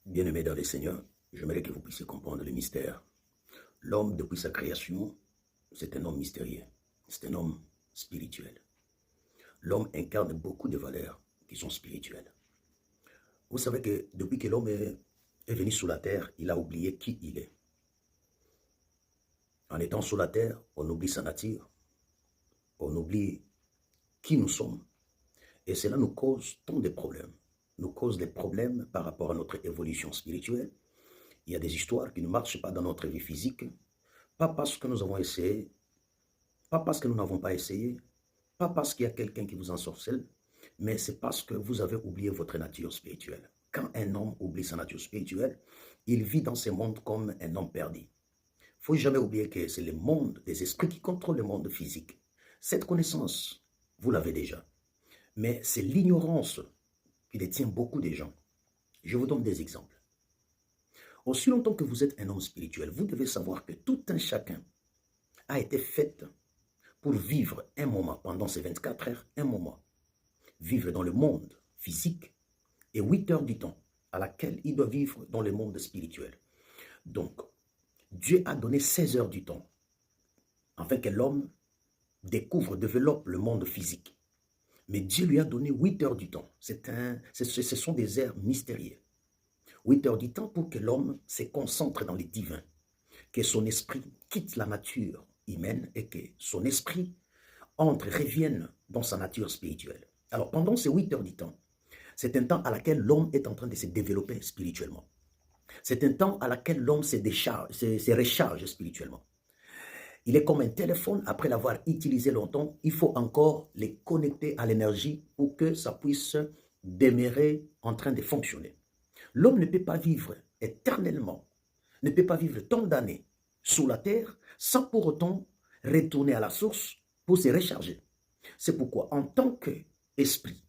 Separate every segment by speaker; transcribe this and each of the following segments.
Speaker 1: Bien-aimés dans les Seigneurs, j'aimerais que vous puissiez comprendre le mystère. L'homme, depuis sa création, c'est un homme mystérieux. C'est un homme spirituel. L'homme incarne beaucoup de valeurs qui sont spirituelles. Vous savez que depuis que l'homme est venu sur la terre, il a oublié qui il est. En étant sur la terre, on oublie sa nature, on oublie qui nous sommes. Et cela nous cause tant de problèmes. Nous cause des problèmes par rapport à notre évolution spirituelle. Il y a des histoires qui ne marchent pas dans notre vie physique, pas parce que nous avons essayé, pas parce que nous n'avons pas essayé, pas parce qu'il y a quelqu'un qui vous ensorcelle, mais c'est parce que vous avez oublié votre nature spirituelle. Quand un homme oublie sa nature spirituelle, il vit dans ce monde comme un homme perdu. Il ne faut jamais oublier que c'est le monde des esprits qui contrôle le monde physique. Cette connaissance, vous l'avez déjà. Mais c'est l'ignorance qui détient beaucoup de gens. Je vous donne des exemples. Aussi longtemps que vous êtes un homme spirituel, vous devez savoir que tout un chacun a été fait pour vivre un moment, pendant ces 24 heures, un moment. Vivre dans le monde physique et 8 heures du temps à laquelle il doit vivre dans le monde spirituel. Donc, Dieu a donné 16 heures du temps afin que l'homme découvre, développe le monde physique. Mais Dieu lui a donné 8 heures du temps. Ce sont des heures mystérieuses. 8 heures du temps pour que l'homme se concentre dans les divins, que son esprit quitte la nature humaine et que son esprit revienne dans sa nature spirituelle. Alors pendant ces 8 heures du temps, c'est un temps à laquelle l'homme est en train de se développer spirituellement. C'est un temps à laquelle l'homme se recharge spirituellement. Il est comme un téléphone, après l'avoir utilisé longtemps, il faut encore les connecter à l'énergie pour que ça puisse demeurer en train de fonctionner. L'homme ne peut pas vivre éternellement, ne peut pas vivre tant d'années sous la terre sans pour autant retourner à la source pour se recharger. C'est pourquoi, en tant qu'esprit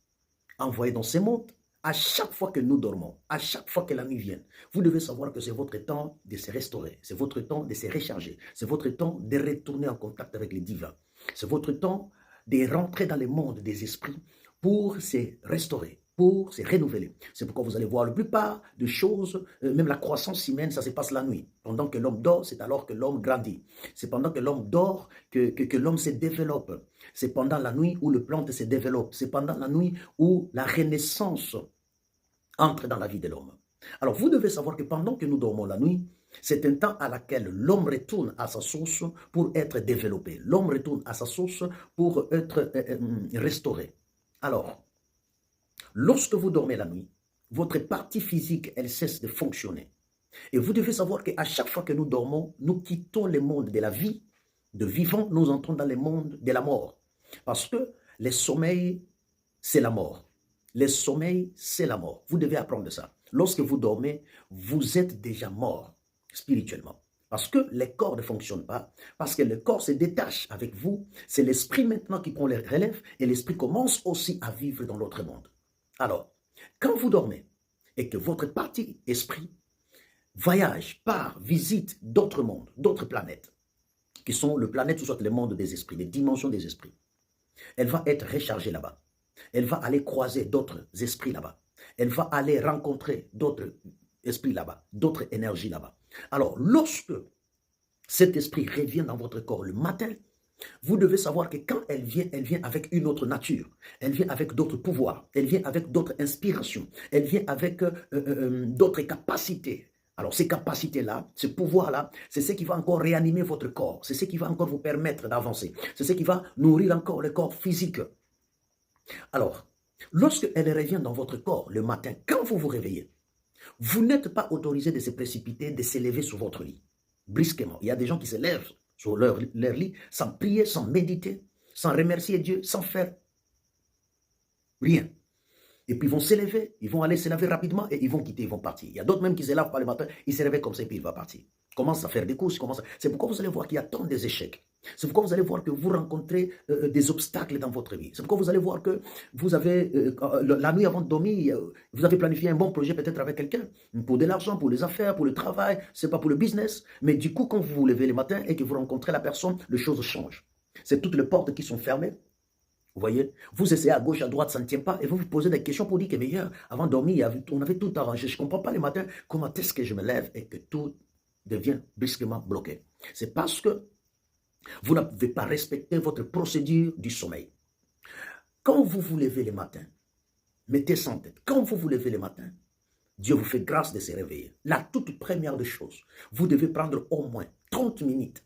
Speaker 1: envoyé dans ce monde, à chaque fois que nous dormons, à chaque fois que la nuit vient, vous devez savoir que c'est votre temps de se restaurer, c'est votre temps de se recharger, c'est votre temps de retourner en contact avec les divins, c'est votre temps de rentrer dans le monde des esprits pour se restaurer, pour se renouveler. C'est pourquoi vous allez voir la plupart des choses, même la croissance humaine, ça se passe la nuit. Pendant que l'homme dort, c'est alors que l'homme grandit. C'est pendant que l'homme dort que l'homme se développe. C'est pendant la nuit où le plante se développe. C'est pendant la nuit où la renaissance entre dans la vie de l'homme. Alors vous devez savoir que pendant que nous dormons la nuit, c'est un temps à laquelle l'homme retourne à sa source pour être développé. L'homme retourne à sa source pour être restauré. Alors, lorsque vous dormez la nuit, votre partie physique, elle cesse de fonctionner. Et vous devez savoir qu'à chaque fois que nous dormons, nous quittons le monde de la vie, de vivant, nous entrons dans le monde de la mort. Parce que le sommeil, c'est la mort. Le sommeil, c'est la mort. Vous devez apprendre ça. Lorsque vous dormez, vous êtes déjà mort spirituellement. Parce que le corps ne fonctionne pas, parce que le corps se détache avec vous, c'est l'esprit maintenant qui prend les relèves et l'esprit commence aussi à vivre dans l'autre monde. Alors, quand vous dormez et que votre partie esprit voyage, part, visite d'autres mondes, d'autres planètes, qui sont le planète ou soit le monde des esprits, les dimensions des esprits, elle va être rechargée là-bas. Elle va aller croiser d'autres esprits là-bas. Elle va aller rencontrer d'autres esprits là-bas, d'autres énergies là-bas. Alors, lorsque cet esprit revient dans votre corps le matin, vous devez savoir que quand elle vient avec une autre nature. Elle vient avec d'autres pouvoirs. Elle vient avec d'autres inspirations. Elle vient avec d'autres capacités. Alors, ces capacités-là, ce pouvoir-là, c'est ce qui va encore réanimer votre corps. C'est ce qui va encore vous permettre d'avancer. C'est ce qui va nourrir encore le corps physique. Alors, lorsque elle revient dans votre corps le matin, quand vous vous réveillez, vous n'êtes pas autorisé de se précipiter, de s'élever sur votre lit, brusquement. Il y a des gens qui se lèvent sur leur lit sans prier, sans méditer, sans remercier Dieu, sans faire rien. Et puis ils vont s'élever, ils vont aller se laver rapidement et ils vont quitter, ils vont partir. Il y a d'autres même qui se lavent pas le matin, ils se réveillent comme ça et puis ils vont partir. Commencent à faire des courses, c'est pourquoi vous allez voir qu'il y a tant d'échecs. C'est pourquoi vous allez voir que vous rencontrez des obstacles dans votre vie. C'est pourquoi vous allez voir que vous avez, la nuit avant de dormir, vous avez planifié un bon projet peut-être avec quelqu'un, pour de l'argent, pour les affaires, pour le travail, c'est pas pour le business. Mais du coup, quand vous vous levez le matin et que vous rencontrez la personne, les choses changent. C'est toutes les portes qui sont fermées. Vous voyez, vous essayez à gauche, à droite, ça ne tient pas, et vous vous posez des questions pour dire que meilleur, avant de dormir, on avait tout arrangé. Je ne comprends pas les matins comment est-ce que je me lève et que tout devient brusquement bloqué. C'est parce que vous n'avez pas respecté votre procédure du sommeil. Quand vous vous levez le matin, mettez ça en tête. Quand vous vous levez le matin, Dieu vous fait grâce de se réveiller. La toute première des choses, vous devez prendre au moins 30 minutes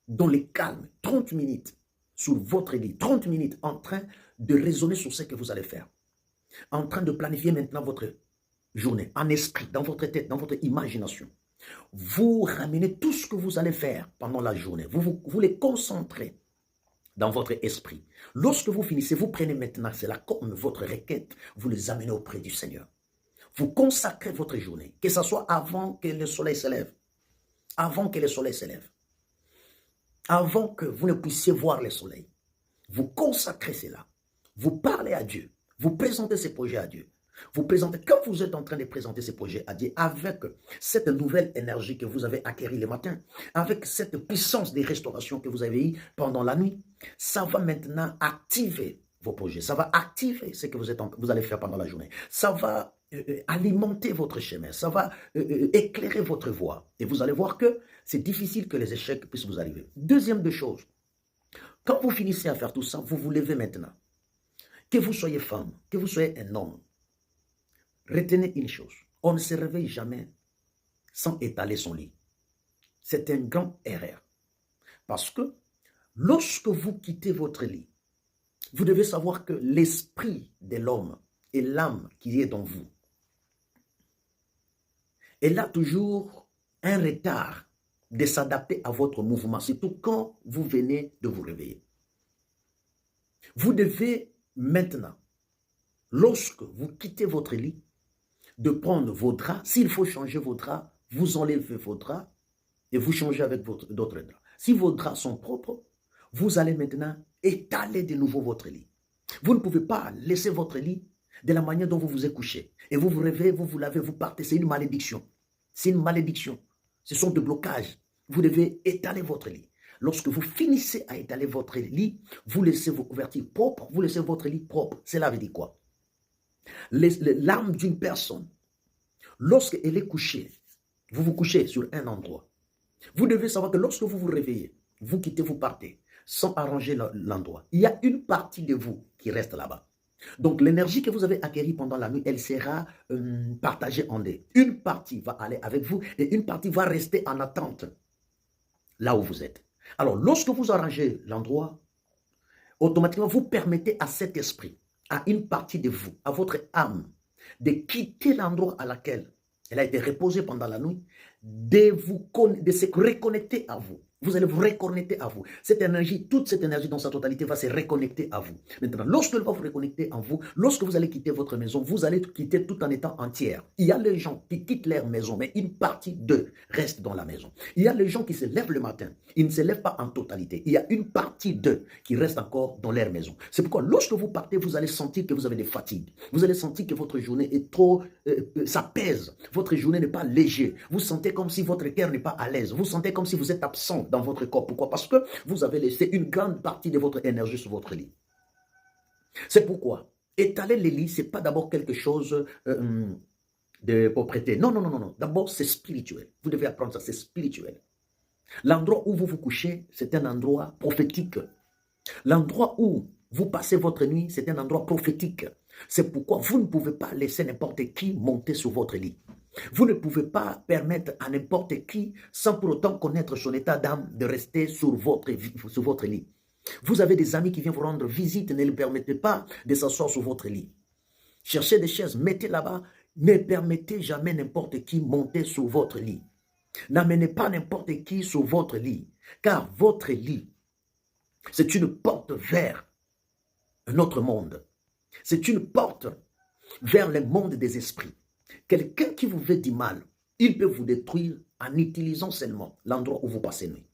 Speaker 1: dans le calme, 30 minutes sur votre lit, 30 minutes en train de raisonner sur ce que vous allez faire, en train de planifier maintenant votre journée, en esprit, dans votre tête, dans votre imagination. Vous ramenez tout ce que vous allez faire pendant la journée, vous les concentrez dans votre esprit. Lorsque vous finissez, vous prenez maintenant cela comme votre requête, vous les amenez auprès du Seigneur. Vous consacrez votre journée, que ce soit avant que le soleil se lève, avant que le soleil se lève, avant que vous ne puissiez voir le soleil. Vous consacrez cela. Vous parlez à Dieu. Vous présentez ces projets à Dieu. Vous présentez, quand vous êtes en train de présenter ces projets à Dieu, avec cette nouvelle énergie que vous avez acquérie le matin, avec cette puissance de restauration que vous avez eue pendant la nuit, ça va maintenant activer vos projets. Ça va activer ce que vous allez faire pendant la journée. Ça va alimenter votre chemin. Ça va éclairer votre voie. Et vous allez voir que c'est difficile que les échecs puissent vous arriver. Deuxième des choses, quand vous finissez à faire tout ça, vous vous levez maintenant. Que vous soyez femme, que vous soyez un homme, retenez une chose, on ne se réveille jamais sans étaler son lit. C'est une grande erreur. Parce que lorsque vous quittez votre lit, vous devez savoir que l'esprit de l'homme et l'âme qui est dans vous, elle a toujours un retard de s'adapter à votre mouvement, surtout quand vous venez de vous réveiller. Vous devez maintenant, lorsque vous quittez votre lit, de prendre vos draps. S'il faut changer vos draps, vous enlevez vos draps et vous changez avec d'autres draps. Si vos draps sont propres, vous allez maintenant étaler de nouveau votre lit. Vous ne pouvez pas laisser votre lit de la manière dont vous vous êtes couché. Et vous vous réveillez, vous vous lavez, vous partez. C'est une malédiction. C'est une malédiction. Ce sont des blocages. Vous devez étaler votre lit. Lorsque vous finissez à étaler votre lit, vous laissez vos couvertures propres, vous laissez votre lit propre. Cela veut dire quoi? L'âme d'une personne, lorsqu'elle est couchée, vous vous couchez sur un endroit. Vous devez savoir que lorsque vous vous réveillez, vous quittez, vous partez, sans arranger l'endroit. Il y a une partie de vous qui reste là-bas. Donc l'énergie que vous avez acquérie pendant la nuit, elle sera partagée en deux. Une partie va aller avec vous et une partie va rester en attente là où vous êtes. Alors lorsque vous arrangez l'endroit, automatiquement vous permettez à cet esprit, à une partie de vous, à votre âme, de quitter l'endroit à laquelle elle a été reposée pendant la nuit, de se reconnecter à vous. Vous allez vous reconnecter à vous. Cette énergie, toute cette énergie dans sa totalité va se reconnecter à vous. Maintenant, lorsque elle va vous reconnecter en vous, lorsque vous allez quitter votre maison, vous allez quitter tout en étant entière. Il y a les gens qui quittent leur maison, mais une partie d'eux reste dans la maison. Il y a les gens qui se lèvent le matin. Ils ne se lèvent pas en totalité. Il y a une partie d'eux qui reste encore dans leur maison. C'est pourquoi lorsque vous partez, vous allez sentir que vous avez des fatigues. Vous allez sentir que votre journée est trop... ça pèse. Votre journée n'est pas légère. Vous sentez comme si votre cœur n'est pas à l'aise. Vous sentez comme si vous êtes absent dans votre corps. Pourquoi? Parce que vous avez laissé une grande partie de votre énergie sur votre lit. C'est pourquoi étaler les lits, ce n'est pas d'abord quelque chose de propriété. Non, non, non, non. D'abord, c'est spirituel. Vous devez apprendre ça, c'est spirituel. L'endroit où vous vous couchez, c'est un endroit prophétique. L'endroit où vous passez votre nuit, c'est un endroit prophétique. C'est pourquoi vous ne pouvez pas laisser n'importe qui monter sur votre lit. Vous ne pouvez pas permettre à n'importe qui, sans pour autant connaître son état d'âme, de rester sur votre lit. Vous avez des amis qui viennent vous rendre visite, ne les permettez pas de s'asseoir sur votre lit. Cherchez des chaises, mettez là-bas, ne permettez jamais n'importe qui monter sur votre lit. N'amenez pas n'importe qui sur votre lit, car votre lit, c'est une porte vers un autre monde. C'est une porte vers le monde des esprits. Quelqu'un qui vous veut du mal, il peut vous détruire en utilisant seulement l'endroit où vous passez nuit.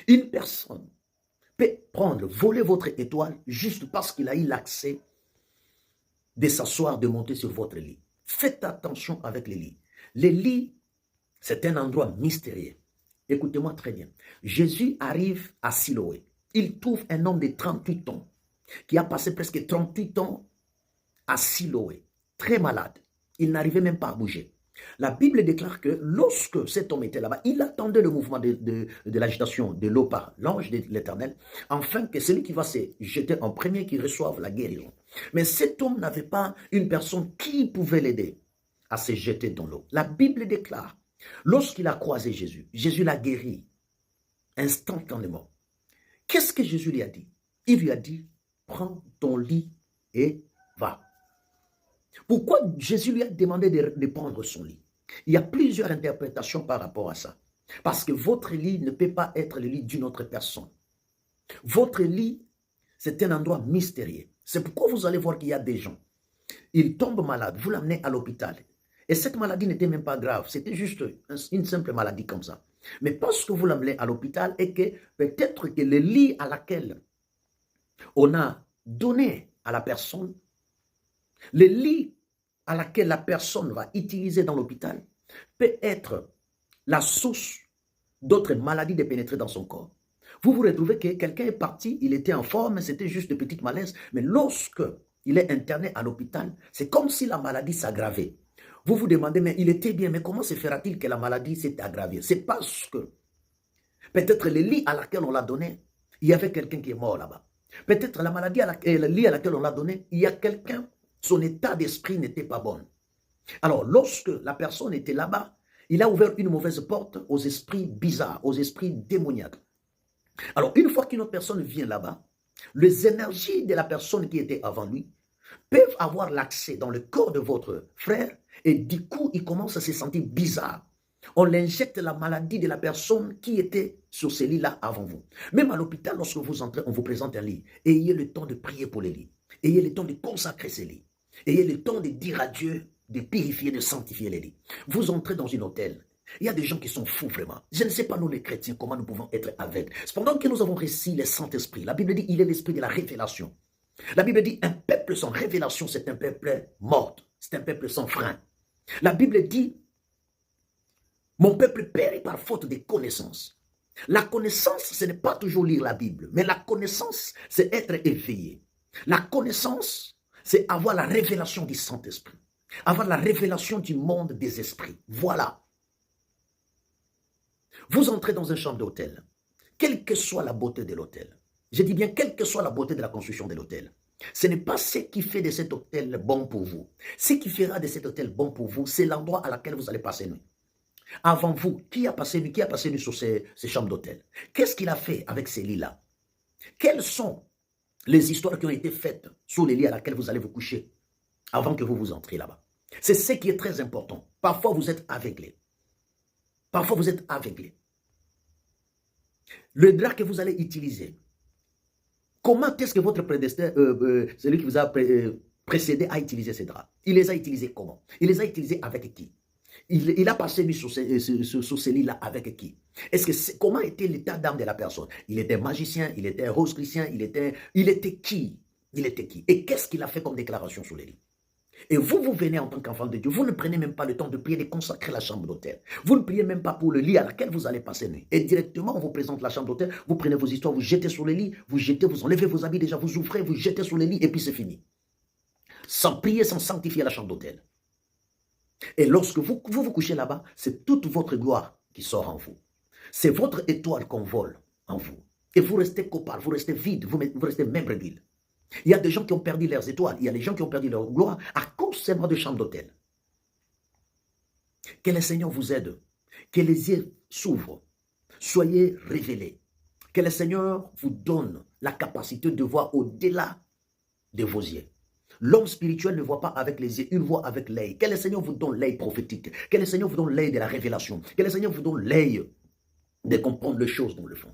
Speaker 1: Une personne peut voler votre étoile juste parce qu'il a eu l'accès de s'asseoir, de monter sur votre lit. Faites attention avec les lits. Les lits, c'est un endroit mystérieux. Écoutez-moi très bien. Jésus arrive à Siloé. Il trouve un homme de 38 ans qui a passé presque 38 ans à Siloé, très malade. Il n'arrivait même pas à bouger. La Bible déclare que lorsque cet homme était là-bas, il attendait le mouvement de l'agitation de l'eau par l'ange de l'Éternel, afin que celui qui va se jeter en premier, qui reçoive la guérison. Mais cet homme n'avait pas une personne qui pouvait l'aider à se jeter dans l'eau. La Bible déclare, lorsqu'il a croisé Jésus, Jésus l'a guéri instantanément. Qu'est-ce que Jésus lui a dit? Il lui a dit, prends ton lit et va. Pourquoi Jésus lui a demandé de prendre son lit? Il y a plusieurs interprétations par rapport à ça. Parce que votre lit ne peut pas être le lit d'une autre personne. Votre lit, c'est un endroit mystérieux. C'est pourquoi vous allez voir qu'il y a des gens. Ils tombent malades, vous l'amenez à l'hôpital. Et cette maladie n'était même pas grave, c'était juste une simple maladie comme ça. Mais parce que vous l'amenez à l'hôpital et que peut-être que le lit à laquelle on a donné à la personne, le lit à laquelle la personne va utiliser dans l'hôpital peut être la source d'autres maladies de pénétrer dans son corps. Vous vous retrouvez que quelqu'un est parti, il était en forme, c'était juste de petites malaises, mais lorsque il est interné à l'hôpital, c'est comme si la maladie s'aggravait. Vous vous demandez, mais il était bien, mais comment se fera-t-il que la maladie s'est aggravée? C'est parce que peut-être le lit à laquelle on l'a donné, il y avait quelqu'un qui est mort là-bas. Peut-être la maladie le lit à laquelle on l'a donné, il y a quelqu'un, son état d'esprit n'était pas bon. Alors, lorsque la personne était là-bas, il a ouvert une mauvaise porte aux esprits bizarres, aux esprits démoniaques. Alors, une fois qu'une autre personne vient là-bas, les énergies de la personne qui était avant lui peuvent avoir l'accès dans le corps de votre frère et du coup, il commence à se sentir bizarre. On l'injecte la maladie de la personne qui était sur ce lit-là avant vous. Même à l'hôpital, lorsque vous entrez, on vous présente un lit. Ayez le temps de prier pour les lits. Ayez le temps de consacrer ces lits. Ayez le temps de dire à Dieu de purifier, de sanctifier les lits. Vous entrez dans un hôtel. Il y a des gens qui sont fous vraiment. Je ne sais pas, nous les chrétiens, comment nous pouvons être aveugles. Cependant que nous avons reçu le Saint-Esprit, la Bible dit il est l'esprit de la révélation. La Bible dit un peuple sans révélation, c'est un peuple mort. C'est un peuple sans frein. La Bible dit mon peuple périt par faute de connaissance. La connaissance, ce n'est pas toujours lire la Bible, mais la connaissance, c'est être éveillé. La connaissance, c'est avoir la révélation du Saint-Esprit. Avoir la révélation du monde des esprits. Voilà. Vous entrez dans une chambre d'hôtel, quelle que soit la beauté de l'hôtel. Je dis bien, quelle que soit la beauté de la construction de l'hôtel. Ce n'est pas ce qui fait de cet hôtel bon pour vous. Ce qui fera de cet hôtel bon pour vous, c'est l'endroit à laquelle vous allez passer nuit. Avant vous, qui a passé nuit sur ces chambres d'hôtel? Qu'est-ce qu'il a fait avec ces lits-là? Quelles sont les histoires qui ont été faites sur les lits à laquelle vous allez vous coucher avant que vous vous entriez là-bas? C'est ce qui est très important. Parfois, vous êtes aveuglé. Parfois, vous êtes aveuglé. Le drap que vous allez utiliser, comment est-ce que votre prédestin, celui qui vous a précédé, a utilisé ces draps? Il les a utilisés comment? Il les a utilisés avec qui? Il a passé nuit sur ces lits-là avec qui? Comment était l'état d'âme de la personne? Il était magicien, il était rosicrucien, il était qui? Il était qui? Et qu'est-ce qu'il a fait comme déclaration sur les lits? Et vous venez en tant qu'enfant de Dieu, vous ne prenez même pas le temps de prier, de consacrer la chambre d'hôtel. Vous ne priez même pas pour le lit à laquelle vous allez passer nuit. Et directement, on vous présente la chambre d'hôtel, vous prenez vos histoires, vous jetez sur les lits, vous enlevez vos habits déjà, vous ouvrez, vous jetez sur les lits et puis c'est fini. Sans prier, sans sanctifier la chambre d'hôtel. Et lorsque vous vous couchez là-bas, c'est toute votre gloire qui sort en vous. C'est votre étoile qu'on vole en vous. Et vous restez coupable, vous restez vide, vous restez membre d'huile. Il y a des gens qui ont perdu leurs étoiles, il y a des gens qui ont perdu leur gloire à cause seulement de chambre d'hôtel. Que le Seigneur vous aide, que les yeux s'ouvrent, soyez révélés. Que le Seigneur vous donne la capacité de voir au-delà de vos yeux. L'homme spirituel ne voit pas avec les yeux, il voit avec l'œil. Que le Seigneur vous donne l'œil prophétique. Que le Seigneur vous donne l'œil de la révélation. Que le Seigneur vous donne l'œil de comprendre les choses dans le fond.